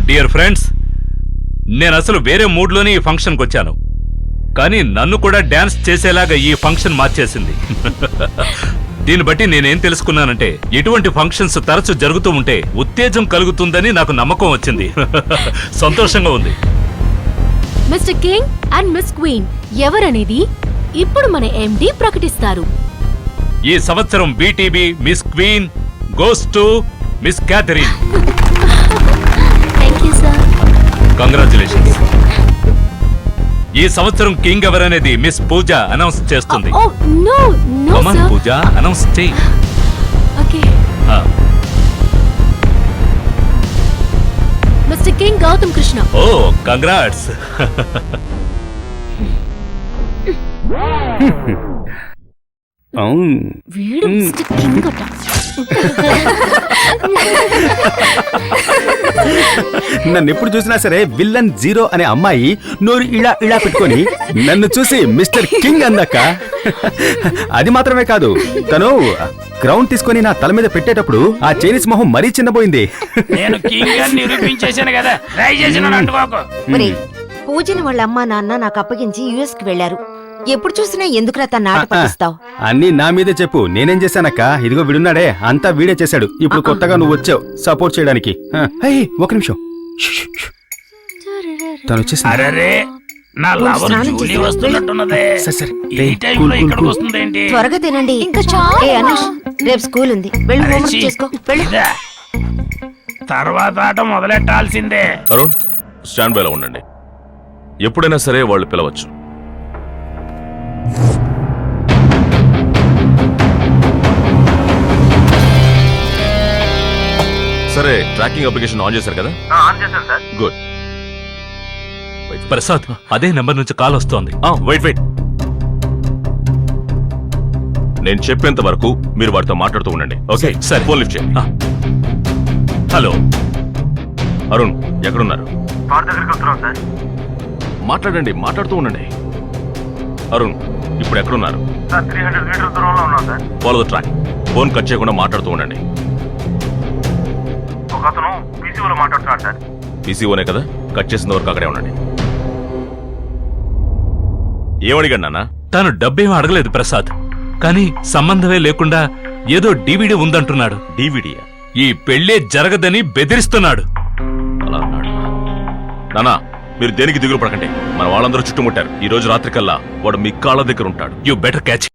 Dear friends, నేను అసలు వేరే మూడ్లోనే ఈ ఫంక్షన్కి వచ్చాను, కానీ నన్ను కూడా డాన్స్ చేసేలాగా ఈ ఫంక్షన్ మార్చేసింది. దీన్ని బట్టి నేనేం తెలుసుకున్నానంటే, ఇటువంటి ఫంక్షన్స్ తరచు జరుగుతూ ఉంటే ఉత్తేజం కలుగుతుందని నాకు నమ్మకం వచ్చింది. సంతోషంగా ఉంది. Mister king and miss queen ఎవరనేది ఇప్పుడు మన ఎండి ప్రకటిస్తారు. ఈ సంవత్సరం BTB miss queen goes to miss Catherine. Thank you sir. Congratulations. ఈ సంవత్సరం కింగ్ ఎవరనేది మిస్ పూజ అనౌన్స్ చేస్తుంది. Oh no no come on sir. Pooja, announce చేయి. Okay. Mister king Gautam Krishna. Oh congrats. వీడు మిస్టర్ కింగ్ అట. నన్ను ఎప్పుడు చూసినా సరే విల్లన్ జీరో అనే అమ్మాయి నోరు ఇలా ఇలా పెట్టుకొని నన్ను చూసి మిస్టర్ కింగ్ అందక్క. అది మాత్రమే కాదు, తను క్రౌన్ తీసుకొని నా తల మీద పెట్టేటప్పుడు ఆ చైనీస్ మొహం మరీ చిన్నపోయింది. నేను కింగ్ అని నిరూపించేశాను కదా, ట్రై చేసిన అంటుకోకు. పూజని వాళ్ళ అమ్మా నాన్న నాకు అప్పగించి యుఎస్ కి వెళ్లారు. ఎప్పుడు చూసినా ఎందుకురా తన ఆట పట్టిస్తావు? అన్నీ నా మీదే చెప్పు. నేనేం చేశానక్క? ఇదిగో వీడున్నాడే, అంతా వీడే చేశాడు. ఇప్పుడు కొత్తగా నువ్వు వచ్చావు సపోర్ట్ చేయడానికి. ఒక నిమిషం, తను వచ్చేసి అరే నా లవర్ జూలీ వస్తున్నట్టున్నదే. ఈ టైంలో ఇక్కడికి వస్తుందేంటి? త్వరగా తినండి. ఇంకా చాలా. ఏ అనూష్, రేపు స్కూల్ ఉంది, వెళ్ళి అరే హోంవర్క్ ఛీ, చేసుకో. వెళ్ళు. ఇదా? తర్వాత ఆట మొదలెట్టాల్సిందే. అరుణ్, స్టాండ్ బైలో ఉండండి. ఎప్పుడైనా సరే వాళ్ళు పిలవచ్చు. సరే, ట్రాకింగ్ అప్లికేషన్ ఆన్ చేశారు కదా? గుడ్. ప్రసాద్, అదే నెంబర్ నుంచి కాల్ వస్తోంది. వెయిట్. నేను చెప్పేంత వరకు మీరు వాడితో మాట్లాడుతూ ఉండండి. ఓకే సరే. ఫోన్ లిఫ్ట్ చేయండి. హలో అరుణ్, ఎక్కడున్నారు? మాట్లాడండి, మాట్లాడుతూ ఉండండి. అరుణ్, ఇప్పుడు ఎక్కడున్నారు? Follow the track. Phone cut చేయకుండా మాట్లాడుతూ ఉండండి. ఒకతను పీసీఓలో మాట్లాడుతున్నాడు సార్. పీసీఓనే కదా, కట్ చేసిన వరకు అక్కడే ఉండండి. ఏమడిగాడు నాన్న? తాను డబ్బేమీ అడగలేదు ప్రసాద్, కానీ సంబంధమే లేకుండా ఏదో డివిడి ఉందంటున్నాడు. డివిడియా? ఈ పెళ్లే జరగదని బెదిరిస్తున్నాడు. అలా అన్నాడు. నానా, మీరు దేనికి దిగులు పడకండి. మన వాళ్ళందరూ చుట్టుముట్టారు. ఈ రోజు రాత్రి కల్లా వాడు మీ కాళ్ళ దగ్గర ఉంటాడు. You better catch.